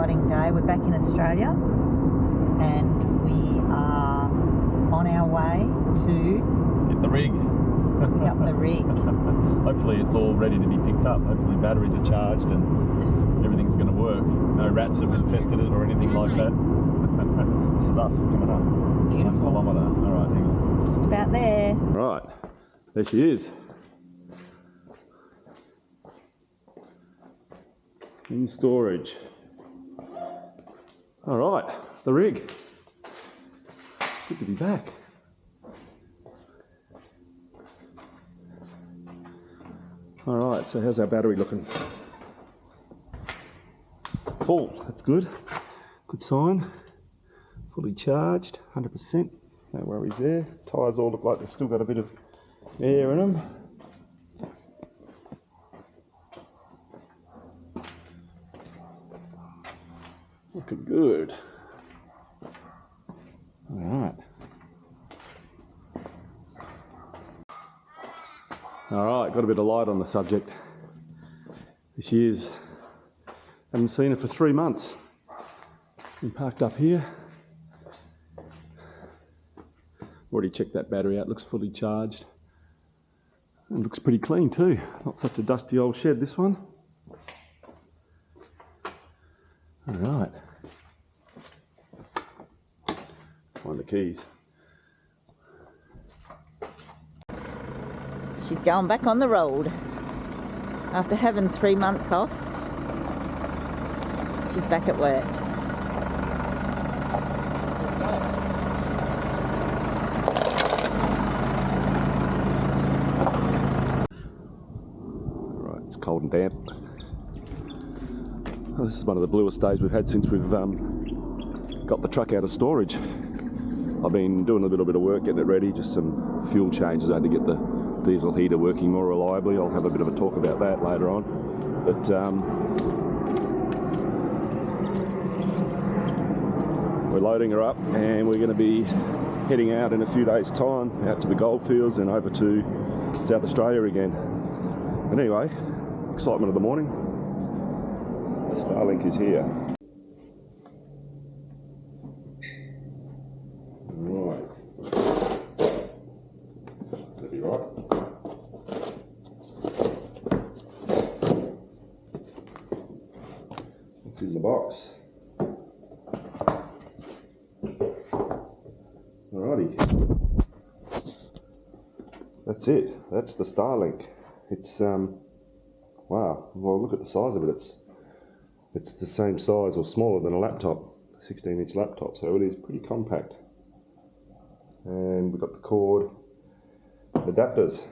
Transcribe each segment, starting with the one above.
exciting day. We're back in Australia and we are on our way to get the rig. pick up the rig. Hopefully it's all ready to be picked up. Hopefully batteries are charged and everything's going to work. No rats have infested it or anything like that. This is us coming up. Beautiful. 1 kilometre. All right, hang on. Just about there. Right, there she is. In storage. All right, the rig. Good to be back. All right, so how's our battery looking? Full, that's good. Good sign. Fully charged, 100%. No worries there. Tyres all look like they've still got a bit of air in them. Looking good. All right. All right, got a bit of light on the subject. This she is. Haven't seen her for 3 months. Been parked up here. Already checked that battery out, looks fully charged. And looks pretty clean too. Not such a dusty old shed, this one. All right. Find the keys. She's going back on the road. After having 3 months off, she's back at work. Right, it's cold and damp. Well, this is one of the bluest days we've had since we've got the truck out of storage. I've been doing a little bit of work getting it ready, just some fuel changes. I had to get the diesel heater working more reliably. I'll have a bit of a talk about that later on. But we're loading her up and we're going to be heading out in a few days' time, out to the Goldfields and over to South Australia again. But anyway, excitement of the morning. The Starlink is here. Right. That'll be right. What's in the box? Alrighty. That's it. That's the Starlink. It's wow. Well, look at the size of it. It's the same size or smaller than a laptop, a 16-inch laptop. So it is pretty compact. And we've got the cord adapters.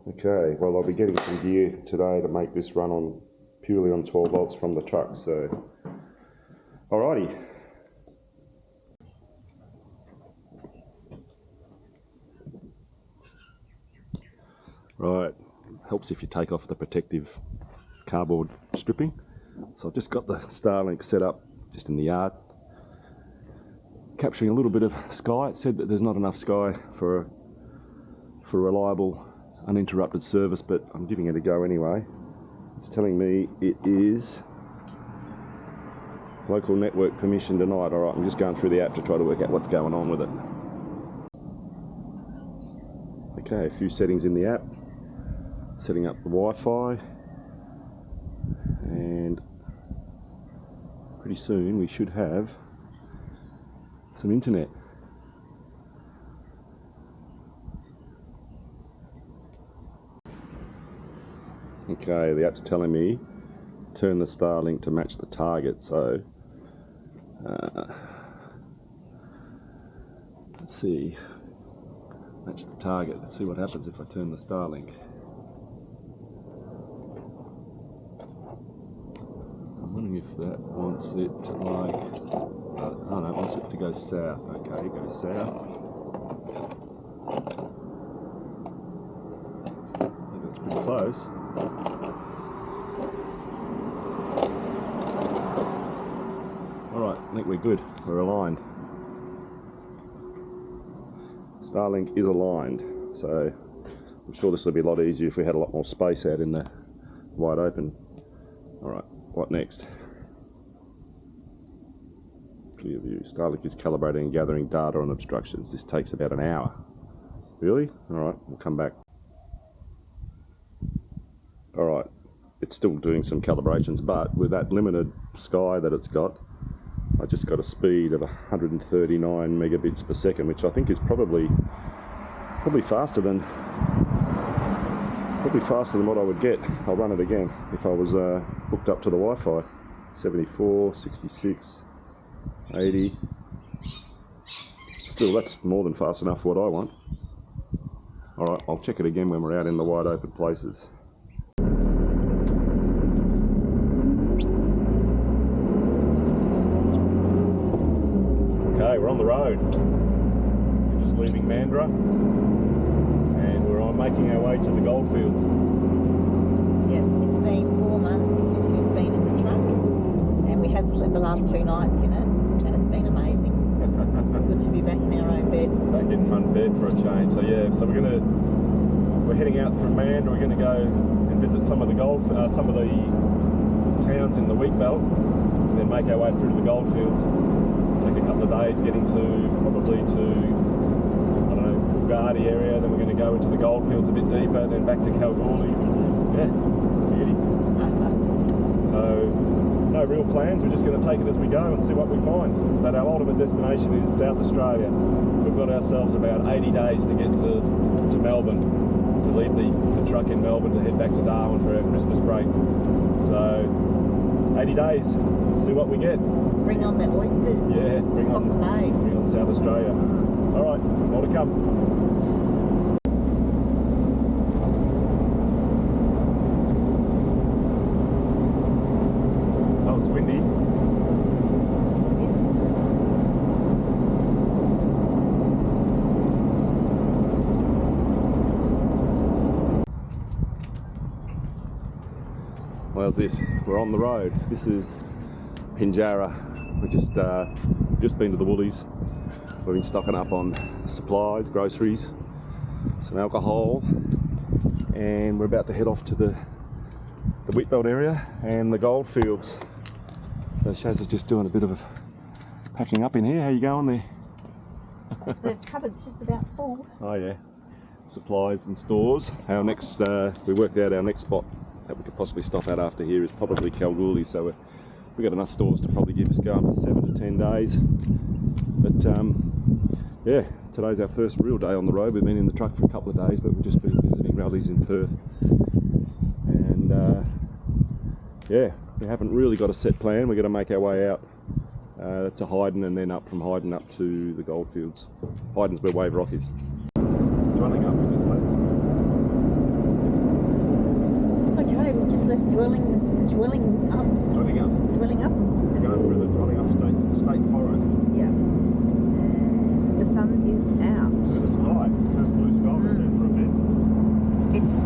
Okay, well I'll be getting some gear today to make this run purely on 12 volts from the truck, so alrighty. Right, helps if you take off the protective cardboard stripping. So I've just got the Starlink set up just in the yard, capturing a little bit of sky. It said that there's not enough sky for reliable uninterrupted service, but I'm giving it a go anyway. It's telling me it is local network permission denied. Alright, I'm just going through the app to try to work out what's going on with it. Okay, a few settings in the app. Setting up the Wi-Fi. And pretty soon we should have some internet. Okay, the app's telling me turn the Starlink to match the target, so let's see, match the target. Let's see what happens if I turn the Starlink. I'm wondering if that wants it to like, oh no, it wants it to go south. Okay, go south. I think that's pretty close. Alright, I think we're good. We're aligned. Starlink is aligned, so I'm sure this will be a lot easier if we had a lot more space out in the wide open. Alright. What next? Clear view. Starlink is calibrating and gathering data on obstructions. This takes about an hour. Really? Alright, we'll come back. Alright, it's still doing some calibrations, but with that limited sky that it's got, I just got a speed of 139 megabits per second, which I think is probably faster than what I would get. I'll run it again if I was hooked up to the Wi-Fi. 74, 66, 80. Still, that's more than fast enough for what I want. Alright, I'll check it again when we're out in the wide open places. Okay, we're on the road. We're just leaving Mandurah and we're on making our way to the Goldfields. Yep, it's been 4 months since we've been in the truck and we have slept the last 2 nights in it and it's been amazing. Good to be back in our own bed. Back in one bed for a change. So yeah, so we're heading out from Mandurah. We're going to go and visit some of the towns in the wheat belt and then make our way through to the Goldfields. Take a couple of days getting probably to I don't know, Coolgardie area, then we're going to go into the Goldfields a bit deeper, then back to Kalgoorlie. Yeah, beauty. So no real plans, we're just going to take it as we go and see what we find. But our ultimate destination is South Australia. We've got ourselves about 80 days to get to Melbourne, to leave the truck in Melbourne to head back to Darwin for our Christmas break. So 80 days, let's see what we get. Bring on the oysters. Yeah, bring on South Australia. Alright, more to come. Oh, it's windy. It is, isn't it? Well, how's this? We're on the road. This is Pinjarra. We've just been to the Woolies. We've been stocking up on supplies, groceries, some alcohol, and we're about to head off to the Wheatbelt area and the Goldfields. So Shaz is just doing a bit of packing up in here. How you going there? The cupboard's just about full. Oh yeah, supplies and stores. Our next, we worked out our next spot that we could possibly stop at after here is probably Kalgoorlie. So we've got enough stores to probably keep us going for 7 to 10 days. But yeah, today's our first real day on the road. We've been in the truck for a couple of days, but we've just been visiting rallies in Perth. And yeah, we haven't really got a set plan. We're going to make our way out to Hyden and then up from Hyden up to the Goldfields. Hyden's where Wave Rock is. Dwelling up with this lake. Okay, we've just left dwelling up. Dwelling up. We're going through the Dwelling Up state forest. Yeah. And the sun is out. To the sky. First blue sky we've seen for a bit. It's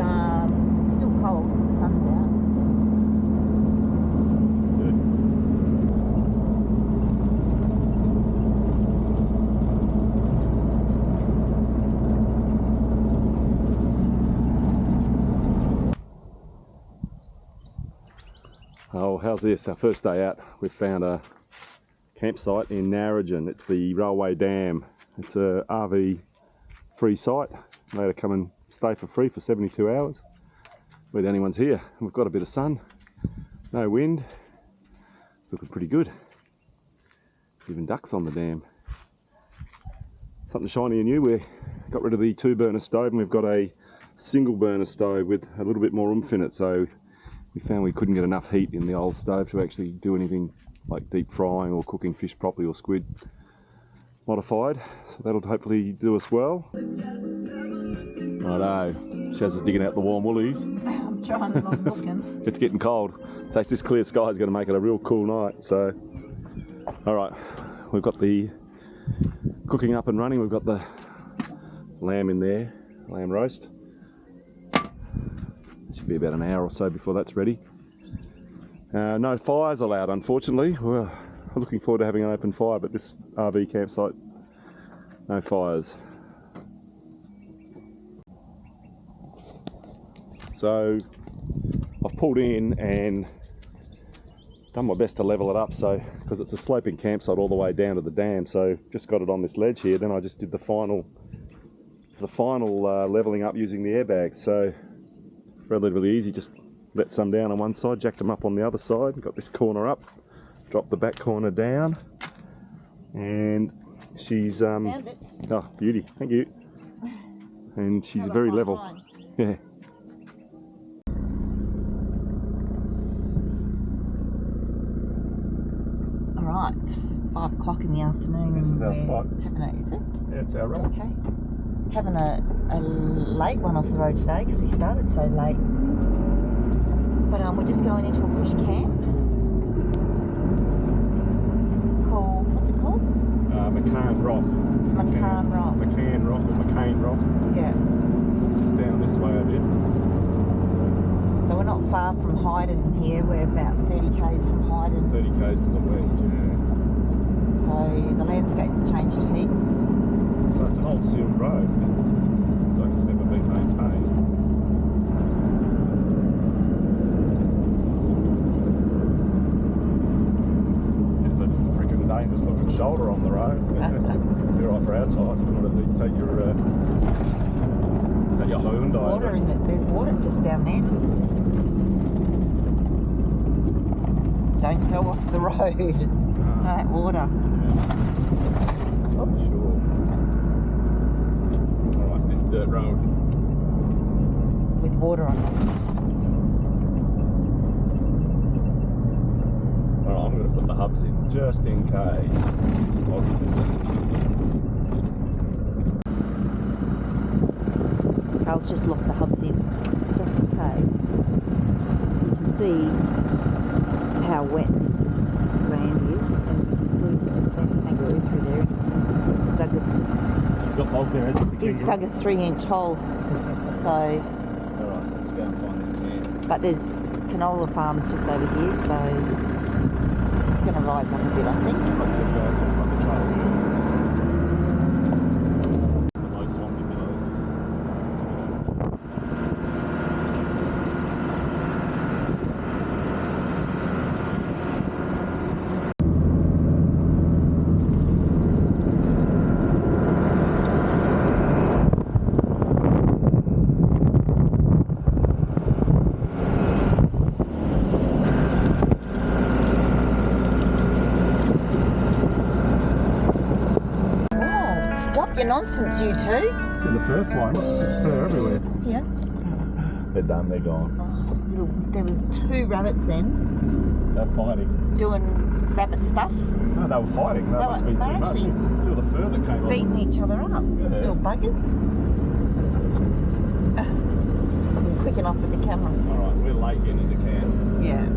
still cold, but the sun's out. Good. Oh, how's this? Our first day out, we've found a campsite in Narrogin. It's the Railway Dam. It's a RV free site. They had to come and stay for free for 72 hours. We're the only ones here. We've got a bit of sun, no wind. It's looking pretty good. There's even ducks on the dam. Something shiny and new. We got rid of the 2-burner stove and we've got a single burner stove with a little bit more oomph in it. So we found we couldn't get enough heat in the old stove to actually do anything like deep frying or cooking fish properly or squid modified. So that'll hopefully do us well. I know, Shaz is digging out the warm woolies. I'm trying, I'm looking. It's getting cold. So this clear sky is going to make it a real cool night. So, all right, we've got the cooking up and running. We've got the lamb in there, lamb roast. Should be about an hour or so before that's ready. No fires allowed, unfortunately. We're looking forward to having an open fire, but this RV campsite, no fires. So I've pulled in and done my best to level it up, so because it's a sloping campsite all the way down to the dam, so just got it on this ledge here. Then I just did the final leveling up using the airbags, so relatively easy. Just let some down on one side, jacked them up on the other side, got this corner up, dropped the back corner down, and she's oh, beauty, thank you. And she's very level. Yeah. Alright, it's 5 o'clock in the afternoon. This is our and spot. we're having a, is it? Yeah, it's our rock. Okay. Having a late one off the road today because we started so late. But we're just going into a bush camp called, what's it called? McCain Rock. McCain Rock. McCain Rock or McCain Rock. Yeah. So it's just down this way a bit. So we're not far from Hyden here. We're about 30 k's from Hyden. 30 k's to the west, yeah. So the landscape's changed heaps. So it's an old sealed road. Like it's never been maintained. Bit of a freaking dangerous looking shoulder on the road. You're right for our tyres. If you want to take your Hyundai. There's water just down there. Don't go off the road. That water. Yeah. Oh, sure. Alright, this dirt road. With water on it. Alright, I'm going to put the hubs in just in case. It's foggy. Carl's just locked the hubs in just in case. You can see how wet this land is, and you can see that there's been a kangaroo through there, and It's got log there, hasn't it? he's dug a 3-inch hole. So, alright, let's go and find this camp. but there's canola farms just over here, so it's going to rise up a bit, I think. It's like the trail. It's the most swampy below. Stop your nonsense, you two. It's in the fur flying. There's fur everywhere. Yeah. They're done, they're gone. Oh, there was 2 rabbits then They're fighting. doing rabbit stuff, No, they were fighting. That must be too much. actually See all the fur that came off. beating each other up. Yeah. Little buggers. Wasn't quick enough with the camera. Alright, we're late getting into camp. Yeah.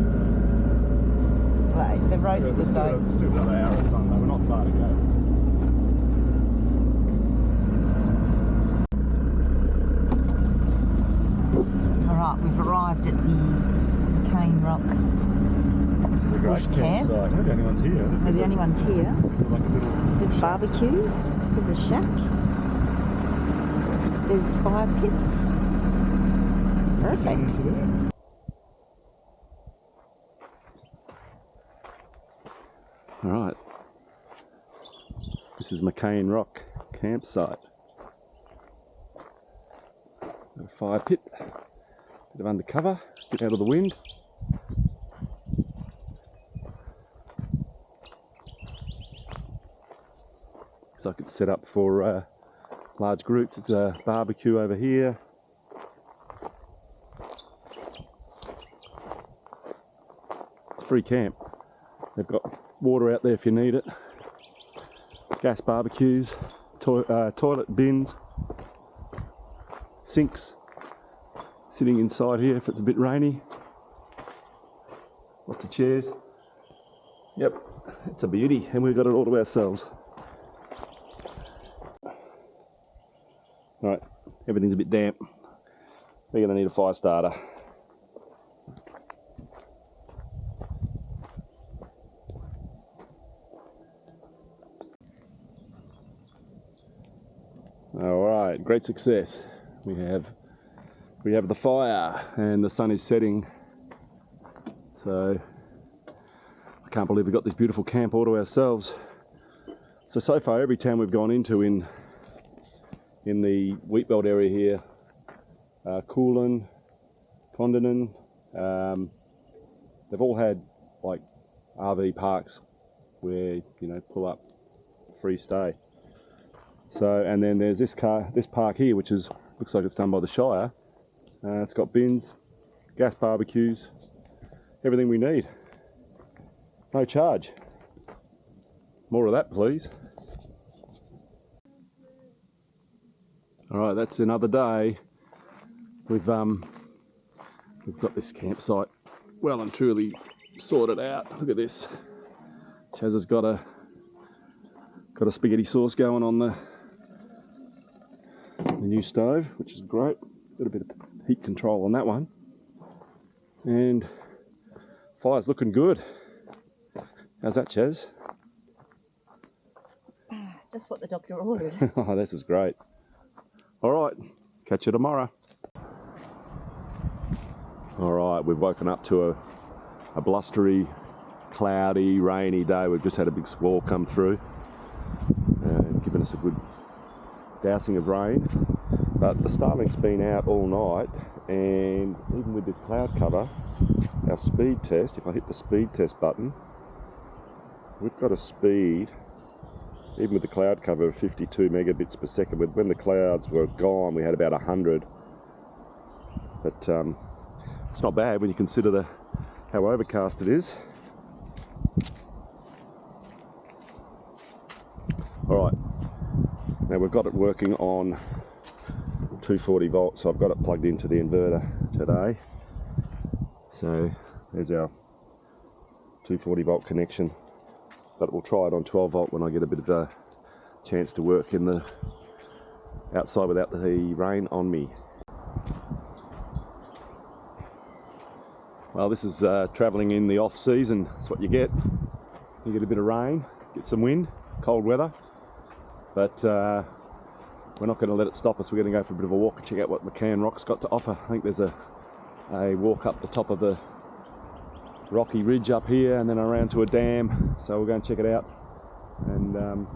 Right, the road's good though. Let's do another hour of sun though. We're not far to go. Alright, we've arrived at the McCain Rock. This is a great Bush camp. campsite. We're the only ones here. We're the only ones here. It's like a little... There's barbecues, there's a shack, there's fire pits. Perfect. into there. Alright. This is McCain Rock campsite. Got a fire pit. Bit of undercover. Get out of the wind. Looks like it's set up for large groups. It's a barbecue over here. It's a free camp. They've got water out there if you need it. Gas barbecues, toilet bins, sinks sitting inside here if it's a bit rainy. Lots of chairs. Yep, it's a beauty, and we've got it all to ourselves. Alright, everything's a bit damp. We're going to need a fire starter. Alright, great success. We have the fire and the sun is setting. So I can't believe we've got this beautiful camp all to ourselves. So far every town we've gone into in the wheatbelt area here, Coolin, Condon, they've all had like RV parks where, you know, pull up, free stay. So, and then there's this park here, which looks like it's done by the Shire. It's got bins, gas barbecues, everything we need. No charge. More of that, please. All right, that's another day. We've got this campsite well and truly sorted out. Look at this. Chaz has got a spaghetti sauce going on the new stove, which is great. Got a bit of heat control on that one, and fire's looking good. How's that, Chaz? Just what the doctor ordered. Oh, this is great. All right, catch you tomorrow. All right, we've woken up to a blustery, cloudy, rainy day. We've just had a big squall come through and given us a good dousing of rain. But the Starlink's been out all night, and even with this cloud cover, our speed test, if I hit the speed test button, we've got a speed, even with the cloud cover, of 52 megabits per second. When the clouds were gone, we had about 100. But it's not bad when you consider how overcast it is. All right, now we've got it working on 240 volts, so I've got it plugged into the inverter today. So there's our 240 volt connection, but we'll try it on 12 volt when I get a bit of a chance to work in the outside without the rain on me. Well, this is travelling in the off season. That's what you get. You get a bit of rain, get some wind, cold weather, but we're not going to let it stop us. We're going to go for a bit of a walk and check out what McCain Rock's got to offer. I think there's a walk up the top of the rocky ridge up here and then around to a dam. So we'll go and check it out, and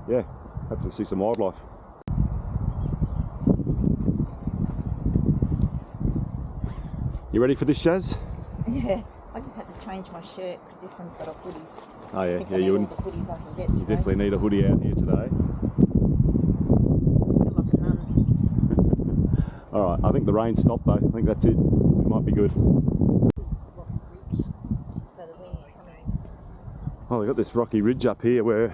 yeah, hopefully see some wildlife. You ready for this, Shaz? Yeah, I just had to change my shirt because this one's got a hoodie. Oh yeah, yeah, you wouldn't. All the hoodies I can get You today. definitely need a hoodie out here today. Feel like a nun. All right, I think the rain stopped though. I think that's it. We might be good. Rocky ridge, so the wind's coming. Oh, they've got this rocky ridge up here where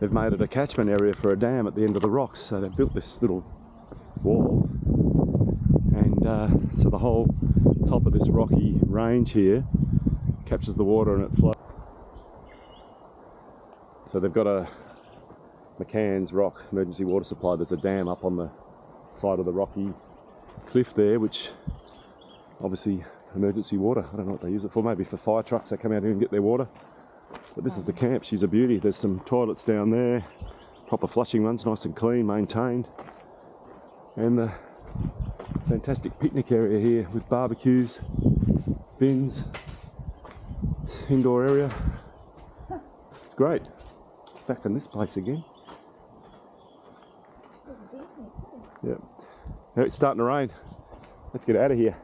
they've made it a catchment area for a dam at the end of the rocks. So they've built this little wall, and so the whole top of this rocky range here captures the water and it flows. So they've got a McCain's Rock emergency water supply. There's a dam up on the side of the rocky cliff there, which obviously emergency water. I don't know what they use it for. Maybe for fire trucks that come out here and get their water. But this is the camp. She's a beauty. There's some toilets down there, proper flushing ones, nice and clean, maintained, and the fantastic picnic area here with barbecues, bins, indoor area. It's great. Back in this place again. Yeah. Now it's starting to rain. Let's get out of here.